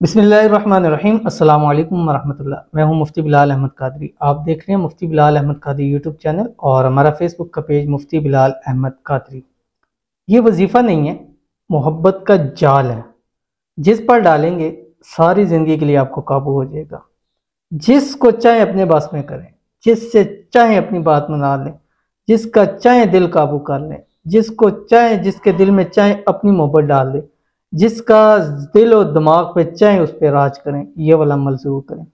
बिस्मिल्लाहिर्रहमानिर्रहीम अस्सलामु अलैकुम वरहमतुल्लाह। मैं हूं मुफ्ती बिलाल अहमद कादरी। आप देख रहे हैं मुफ्ती बिलाल अहमद कादरी यूट्यूब चैनल और हमारा फेसबुक का पेज मुफ्ती बिलाल अहमद कादरी। ये वजीफ़ा नहीं है, मोहब्बत का जाल है। जिस पर डालेंगे सारी ज़िंदगी के लिए आपको काबू हो जाएगा। जिसको चाहे अपने बस में करें, जिससे चाहे अपनी बात मना लें, जिसका चाहे दिल काबू कर लें, जिसको चाहे जिसके दिल में चाहे अपनी मोहब्बत डाल दें, जिसका दिल और दिमाग पे चाहे उस पर राज करें, ये वाला अमल जरूर करें।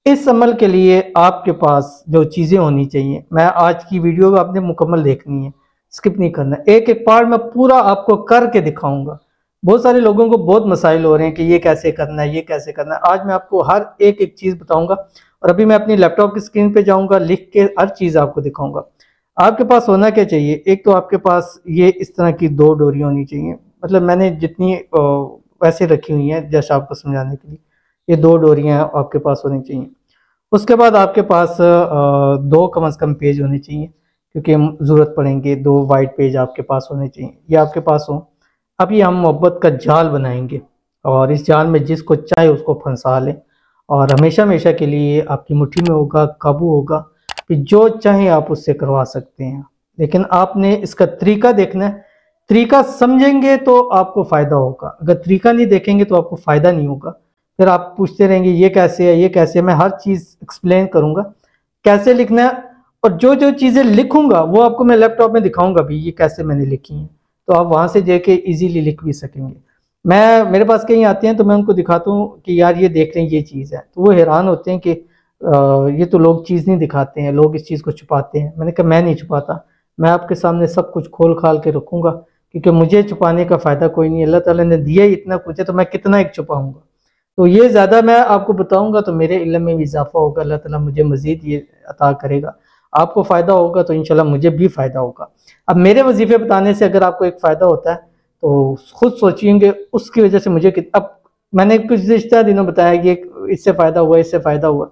इस अमल के लिए आपके पास जो चीज़ें होनी चाहिए, मैं आज की वीडियो को आपने मुकम्मल देखनी है, स्किप नहीं करना। एक एक पार्ट में पूरा आपको करके दिखाऊंगा। बहुत सारे लोगों को बहुत मसाइल हो रहे हैं कि ये कैसे करना है, ये कैसे करना है। आज मैं आपको हर एक एक चीज़ बताऊंगा और अभी मैं अपनी लैपटॉप की स्क्रीन पे जाऊंगा, लिख के हर चीज़ आपको दिखाऊंगा। आपके पास होना क्या चाहिए, एक तो आपके पास ये इस तरह की दो डोरी होनी चाहिए। मतलब मैंने जितनी वैसे रखी हुई हैं जैसे आपको समझाने के लिए, ये दो डोरियां आपके पास होनी चाहिए। उसके बाद आपके पास दो कम से कम पेज होने चाहिए, क्योंकि हम ज़रूरत पड़ेंगे। दो वाइट पेज आपके पास होने चाहिए, ये आपके पास हो। अब ये हम मोहब्बत का जाल बनाएंगे और इस जाल में जिसको चाहे उसको फंसा लें और हमेशा हमेशा के लिए आपकी मुट्ठी में होगा, काबू होगा कि जो चाहे आप उससे करवा सकते हैं। लेकिन आपने इसका तरीका देखना है। तरीका समझेंगे तो आपको फ़ायदा होगा, अगर तरीका नहीं देखेंगे तो आपको फ़ायदा नहीं होगा। फिर आप पूछते रहेंगे ये कैसे है, ये कैसे है। मैं हर चीज़ एक्सप्लेन करूँगा कैसे लिखना है, और जो जो चीज़ें लिखूंगा वो आपको मैं लैपटॉप में दिखाऊंगा भी, ये कैसे मैंने लिखी हैं, तो आप वहाँ से देख के ईजीली लिख भी सकेंगे। मेरे पास कहीं आते हैं तो मैं उनको दिखाता हूँ कि यार ये देख लें, ये चीज़ है, तो वो हैरान होते हैं कि ये तो लोग चीज़ नहीं दिखाते हैं, लोग इस चीज़ को छुपाते हैं। मैंने कहा मैं नहीं छुपाता, मैं आपके सामने सब कुछ खोल खाल के रखूँगा, क्योंकि मुझे छुपाने का फ़ायदा कोई नहीं। अल्लाह ताला ने दिया ही इतना कुछ है, तो मैं कितना एक छुपाऊँगा। तो ये ज़्यादा मैं आपको बताऊँगा तो मेरे इल्म में भी इजाफा होगा, अल्लाह ताला मुझे मज़ीद ये अता करेगा। आपको फ़ायदा होगा तो इंशाल्लाह मुझे भी फ़ायदा होगा। अब मेरे वजीफ़े बताने से अगर आपको एक फ़ायदा होता है तो खुद सोचिएंगे उसकी वजह से मुझे अब मैंने कुछ रिश्ता दिनों बताया कि इससे फ़ायदा हुआ, इससे फ़ायदा हुआ,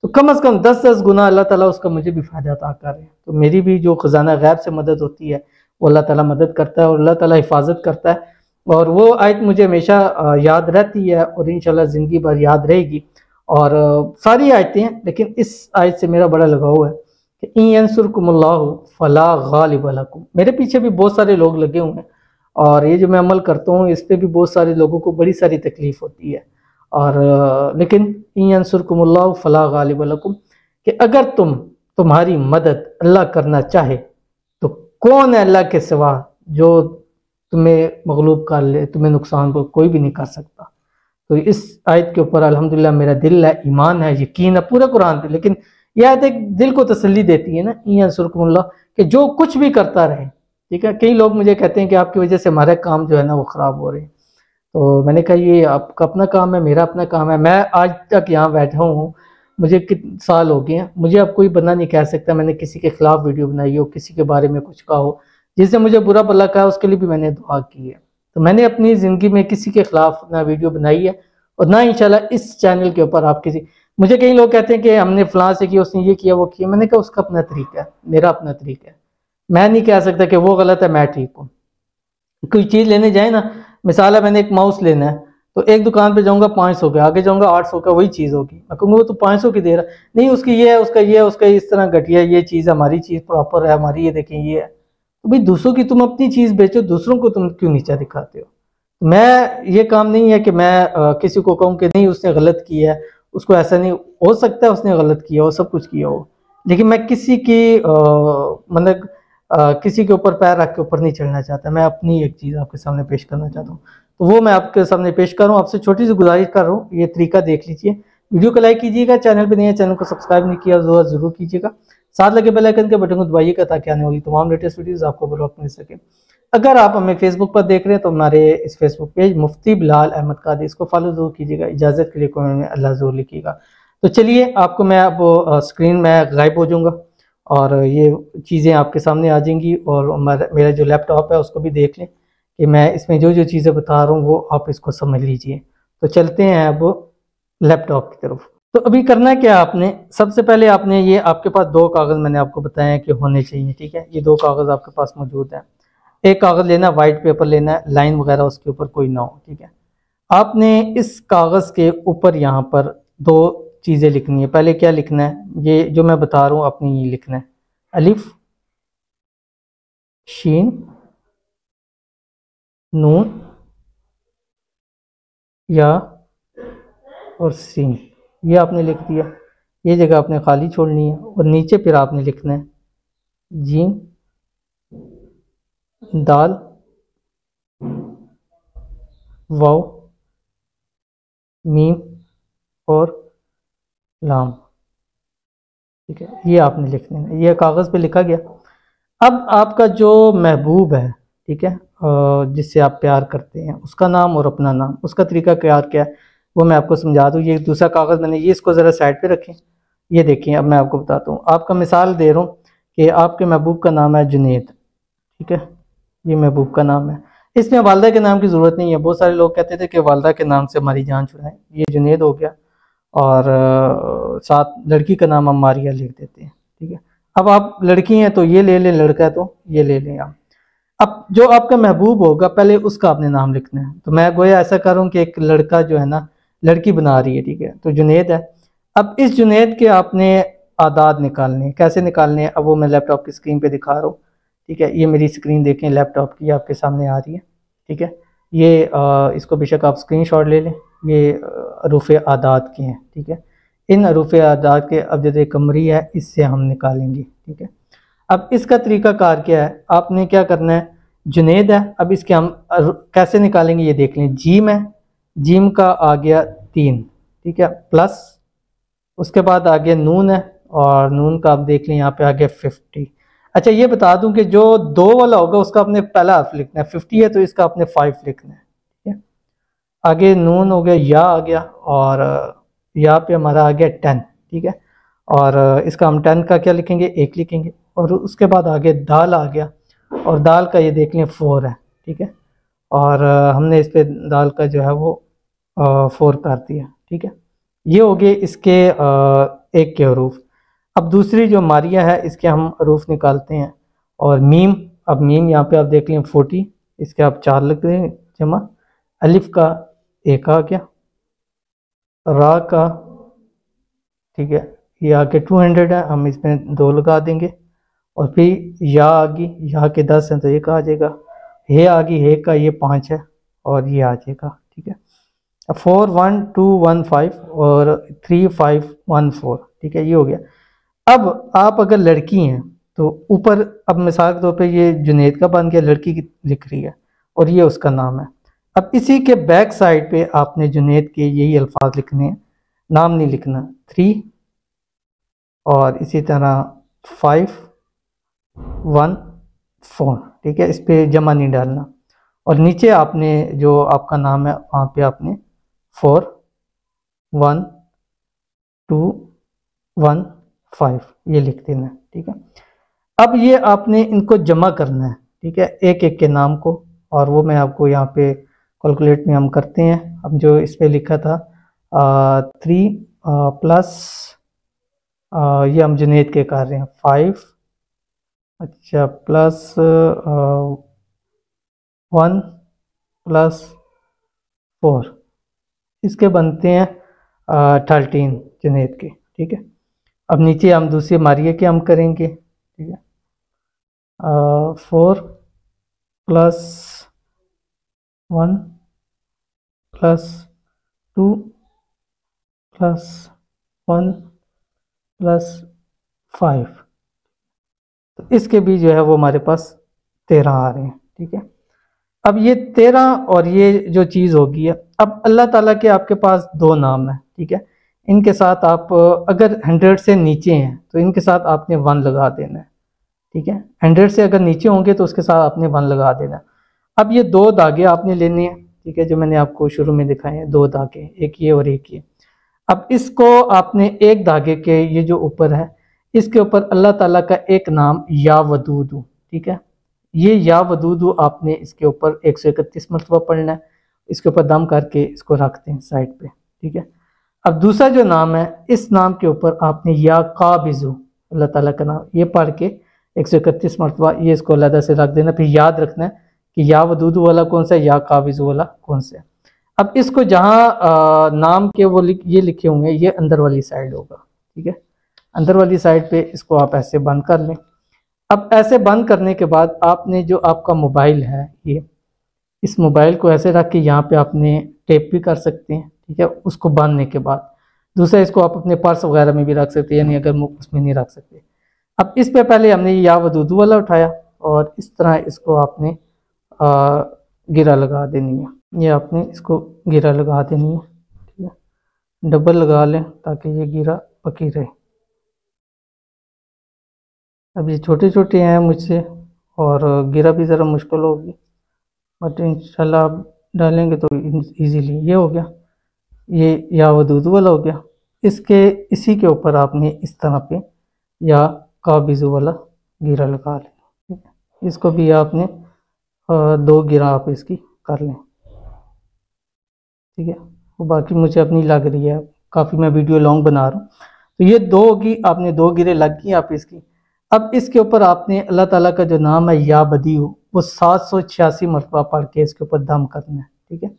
तो कम से कम 10-10 गुना अल्लाह ताला उसका मुझे भी फ़ायदा अता कर रहे हैं। तो मेरी भी जो ख़जाना गैब से मदद होती है वो अल्लाह ताला मदद करता है और अल्लाह ताला हिफाजत करता है। और वो आयत मुझे हमेशा याद रहती है और इंशाल्लाह ज़िंदगी भर याद रहेगी। और सारी आयतें हैं, लेकिन इस आयत से मेरा बड़ा लगाव है कि इन यंसुरकुमुल्लाहु फला गालिब लकुम। मेरे पीछे भी बहुत सारे लोग लगे हुए हैं और ये जो मैं अमल करता हूँ इस पर भी बहुत सारे लोगों को बड़ी सारी तकलीफ़ होती है। और लेकिन इन यंसुरकुमुल्लाहु फला गालिब लकुम, कि अगर तुम्हारी मदद अल्लाह करना चाहे तो कौन है अल्लाह के सिवा जो तुम्हें मगलूब कर ले, तुम्हें नुकसान को कोई भी नहीं कर सकता। तो इस आयत के ऊपर अल्हम्दुलिल्लाह मेरा दिल है, ईमान है, यकीन है पूरा कुरान पे। लेकिन यह आयत एक दिल को तसल्ली देती है ना, इन यंसुरकुमुल्लाह, कि जो कुछ भी करता रहे। ठीक है, कई लोग मुझे कहते हैं कि आपकी वजह से हमारे काम जो है ना वो ख़राब हो रहे हैं। तो मैंने कहा ये आपका अपना काम है, मेरा अपना काम है। मैं आज तक यहाँ बैठा हूँ, मुझे कितने साल हो गए हैं, मुझे अब कोई बंदा नहीं कह सकता मैंने किसी के खिलाफ वीडियो बनाई हो, किसी के बारे में कुछ कहा हो। जिससे मुझे बुरा भला कहा उसके लिए भी मैंने दुआ की है। तो मैंने अपनी ज़िंदगी में किसी के खिलाफ ना वीडियो बनाई है और ना इंशाल्लाह इस चैनल के ऊपर आप किसी। मुझे कई लोग कहते हैं कि हमने फलां से किया, उसने ये किया, वो किया। मैंने कहा उसका अपना तरीका है, मेरा अपना तरीका है। मैं नहीं कह सकता कि वो गलत है मैं ठीक हूँ। कोई चीज़ लेने जाए ना, मिसाल है मैंने एक माउस लेना है तो एक दुकान पे जाऊंगा 500 का, आगे जाऊंगा 800 का, वही चीज़ होगी। मैं कहूँगा वो तो 500 की दे रहा, नहीं उसकी ये है, उसका ये है, उसका इस तरह घटिया, ये चीज़ हमारी चीज़ प्रॉपर है, हमारी ये देखें ये है। तो भाई दूसरों की तुम अपनी चीज़ बेचो, दूसरों को तुम क्यों नीचा दिखाते हो। मैं ये काम नहीं है कि मैं किसी को कहूँ कि नहीं उसने गलत किया है, उसको ऐसा नहीं हो सकता है, उसने गलत किया हो, सब कुछ किया हो। लेकिन मैं किसी की मतलब किसी के ऊपर पैर रख के ऊपर नहीं चढ़ना चाहता। मैं अपनी एक चीज़ आपके सामने पेश करना चाहता हूँ, तो वो मैं आपके सामने पेश कर रहा हूँ। आपसे छोटी सी गुजारिश कर रहा हूँ, ये तरीका देख लीजिए। वीडियो को लाइक कीजिएगा, चैनल पे नहीं है चैनल को सब्सक्राइब नहीं किया जरूर कीजिएगा। साथ लगे बेल आइकन के बटन को दबाइएगा ताकि आने वाली तमाम लेटेस्ट वीडियोस आपको बर वक्त मिल सके। अगर आप हमें फेसबुक पर देख रहे हैं तो हमारे इस फेसबुक पेज मुफ्ती बिलाल अहमद कादरी, इसको फॉलो जरूर कीजिएगा। इजाज़त के लिए कमेंट में अल्लाह जरूर लिखिएगा। तो चलिए आपको मैं अब स्क्रीन में गायब हो जाऊँगा और ये चीज़ें आपके सामने आ जाएंगी और मेरा जो लैपटॉप है उसको भी देख लें कि मैं इसमें जो जो चीज़ें बता रहा हूँ वो आप इसको समझ लीजिए। तो चलते हैं अब लैपटॉप की तरफ। तो अभी करना क्या है आपने, सबसे पहले आपने ये आपके पास दो कागज़ मैंने आपको बताया कि होने चाहिए। ठीक है, ये दो कागज़ आपके पास मौजूद हैं। एक कागज़ लेना, वाइट पेपर लेना है, लाइन वगैरह उसके ऊपर कोई ना हो। ठीक है, आपने इस कागज़ के ऊपर यहाँ पर दो चीज़ें लिखनी है। पहले क्या लिखना है, ये जो मैं बता रहा हूँ आपने ये लिखना है, अलिफ शीन नून या और सीन, ये आपने लिख दिया। ये जगह आपने खाली छोड़नी है और नीचे फिर आपने लिखना है जीम दाल वाव मीम और लाम। ठीक है, ये आपने लिखना है, ये कागज़ पे लिखा गया। अब आपका जो महबूब है, ठीक है, जिससे आप प्यार करते हैं, उसका नाम और अपना नाम, उसका तरीका क्या क्या है वो मैं आपको समझा दूँ। ये दूसरा कागज़ मैंने ये इसको ज़रा साइड पे रखें। ये देखिए, अब मैं आपको बताता हूँ, आपका मिसाल दे रहा हूँ कि आपके महबूब का नाम है जुनेद। ठीक है, ये महबूब का नाम है, इसमें वालदा के नाम की ज़रूरत नहीं है। बहुत सारे लोग कहते थे कि वालदा के नाम से हमारी जान छुड़ाएं, ये जुनेद हो गया और साथ लड़की का नाम हम मारिया लिख देते हैं। ठीक है, अब आप लड़की हैं तो ये ले लें, लड़का है तो ये ले लें आप। अब जो आपका महबूब होगा पहले उसका आपने नाम लिखना है। तो मैं गोया ऐसा कर रहा हूँ कि एक लड़का जो है ना लड़की बना रही है, ठीक है, तो जुनेद है। अब इस जुनेद के आपने आदाद निकालने हैं। कैसे निकालने हैं, अब वो मैं लैपटॉप की स्क्रीन पे दिखा रहा हूँ। ठीक है, ये मेरी स्क्रीन देखें लैपटॉप की, आपके सामने आ रही है। ठीक है, ये इसको बेशक आप स्क्रीनशॉट ले लें, ये अरूफ़ आदाद के हैं। ठीक है, इन अरूफ़ आदाद के अबजद कमरी है, इससे हम निकालेंगे। ठीक है, अब इसका तरीका कार क्या है, आपने क्या करना है, जुनेद है, अब इसके हम कैसे निकालेंगे ये देख लें। जीम है, जीम का आ गया 3, ठीक है, प्लस उसके बाद आ गया नून है, और नून का आप देख लें यहाँ पे आ गया 50। अच्छा, ये बता दूं कि जो 2 वाला होगा उसका आपने पहला हर्फ लिखना है, 50 है तो इसका आपने 5 लिखना है। ठीक है, आगे नून हो गया, या आ गया, और यहाँ पे हमारा आ गया 10। ठीक है, और इसका हम 10 का क्या लिखेंगे, 1 लिखेंगे। और उसके बाद आगे दाल आ गया, और दाल का ये देख लें 4 है। ठीक है, और हमने इस पे दाल का जो है वो 4 कर दिया। ठीक है, ये हो गए इसके एक के हरूफ। अब दूसरी जो मारिया है इसके हम हरूफ निकालते हैं। और मीम, अब मीम यहाँ पे आप देख लें 40, इसके आप 4 लिख दें जमा। अलिफ का 1 आ गया, रा का, ठीक है, ये आके 200 है, हम इसमें 2 लगा देंगे। और फिर या आ गई, यहाँ के 10 हैं तो 1 आ जाएगा। हे आ गई, हे का ये 5 है और ये आ जाएगा। ठीक है, 4 1 2 1 5 और 3 5 1 4। ठीक है, ये हो गया। अब आप अगर लड़की हैं तो ऊपर, अब मिसाल के तौर पे ये जुनेद का बन गया, लड़की की लिख रही है और ये उसका नाम है। अब इसी के बैक साइड पे आपने जुनेद के यही अल्फाज लिखने हैं, नाम नहीं लिखना। 3 और इसी तरह 5 1 4। ठीक है, इस पे जमा नहीं डालना। और नीचे आपने जो आपका नाम है वहाँ पे आपने 4 1 2 1 5 ये लिख देना है। ठीक है, अब ये आपने इनको जमा करना है। ठीक है, एक एक के नाम को, और वो मैं आपको यहाँ पे कैलकुलेट में हम करते हैं। अब जो इस पे लिखा था 3 प्लस ये हम जुनेद के कर रहे हैं 5, अच्छा, प्लस 1 प्लस 4, इसके बनते हैं 13 जुनेद के। ठीक है, अब नीचे हम दूसरी मारिया के हम करेंगे। ठीक है, 4 प्लस 1 प्लस 2 प्लस 1 प्लस 5, तो इसके भी जो है वो हमारे पास 13 आ रहे हैं। ठीक है, अब ये 13 और ये जो चीज़ होगी है, अब अल्लाह ताला के आपके पास 2 नाम है। ठीक है, इनके साथ आप अगर 100 से नीचे हैं तो इनके साथ आपने 1 लगा देना है। ठीक है, 100 से अगर नीचे होंगे तो उसके साथ आपने 1 लगा देना है। अब ये 2 धागे आपने लेने हैं। ठीक है, जो मैंने आपको शुरू में दिखाए हैं 2 धागे, एक ये और एक ये। अब इसको आपने एक धागे के ये जो ऊपर है इसके ऊपर अल्लाह ताला का एक नाम या वदूदू, ठीक है, ये या वदूदू आपने इसके ऊपर 131 मरतबा पढ़ना है। इसके ऊपर दम करके इसको रखते हैं साइड पे। ठीक है, अब दूसरा जो नाम है इस नाम के ऊपर आपने या काबिजू, अल्लाह ताला का नाम, ये पढ़ के 131 मरतबा ये इसको अलग से रख देना। फिर याद रखना है कि या वदूदू वाला कौन सा है, या काबिजू वाला कौन सा है। अब इसको जहाँ नाम के वो ये लिखे होंगे, ये अंदर वाली साइड होगा, ठीक है। अंदर वाली साइड पे इसको आप ऐसे बंद कर लें। अब ऐसे बंद करने के बाद आपने जो आपका मोबाइल है, ये इस मोबाइल को ऐसे रख के यहाँ पे आपने टेप भी कर सकते हैं, ठीक है। उसको बांधने के बाद दूसरा, इसको आप अपने पर्स वगैरह में भी रख सकते हैं, यानी अगर उसमें नहीं रख सकते। अब इस पे पहले हमने या वदूदू वाला उठाया और इस तरह इसको आपने गिरा लगा देनी है। ये आपने इसको गिरा लगा देनी है, ठीक है। डबल लगा लें ताकि ये गिरा पकी रहे। अब ये छोटे छोटे हैं मुझसे और गिरा भी ज़रा मुश्किल होगी, बट इंशाल्लाह आप डालेंगे तो इजीली। ये हो गया, ये या वदूदू वाला हो गया। इसके इसी के ऊपर आपने इस तरह पे या काबिज़ू वाला गिरा लगा लें, ठीक है। इसको भी आपने 2 गिरा आप इसकी कर लें, ठीक है। वो बाकी मुझे अपनी लग रही है, काफ़ी मैं वीडियो लॉन्ग बना रहा हूँ। तो ये 2 होगी, आपने 2 गिरे लग गई आप इसकी। अब इसके ऊपर आपने अल्लाह ताला का जो नाम है या बदीउ, वो 786 मरतबा पढ़ के इसके ऊपर दम करना है, ठीक है।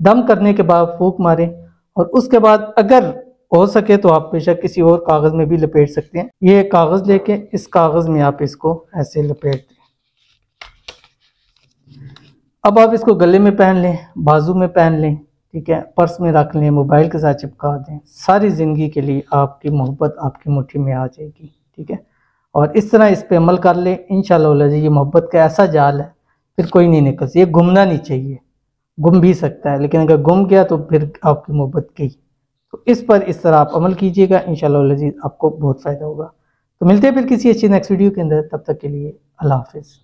दम करने के बाद फूंक मारें और उसके बाद अगर हो सके तो आप बेशक किसी और कागज़ में भी लपेट सकते हैं। ये कागज़ लेके इस कागज़ में आप इसको ऐसे लपेट दें। अब आप इसको गले में पहन लें, बाजू में पहन लें, ठीक है, पर्स में रख लें, मोबाइल के साथ चिपका दें। सारी ज़िंदगी के लिए आपकी मोहब्बत आपकी मुट्ठी में आ जाएगी, ठीक है। और इस तरह इस पे अमल कर लें, इंशाअल्लाह ये मोहब्बत का ऐसा जाल है फिर कोई नहीं निकल सकता। ये गुमना नहीं चाहिए, गुम भी सकता है, लेकिन अगर गुम गया तो फिर आपकी मोहब्बत गई। तो इस पर इस तरह आप अमल कीजिएगा, इंशाअल्लाह आपको बहुत फ़ायदा होगा। तो मिलते हैं फिर किसी अच्छी नेक्स्ट वीडियो के अंदर, तब तक के लिए अल्लाह हाफिज़।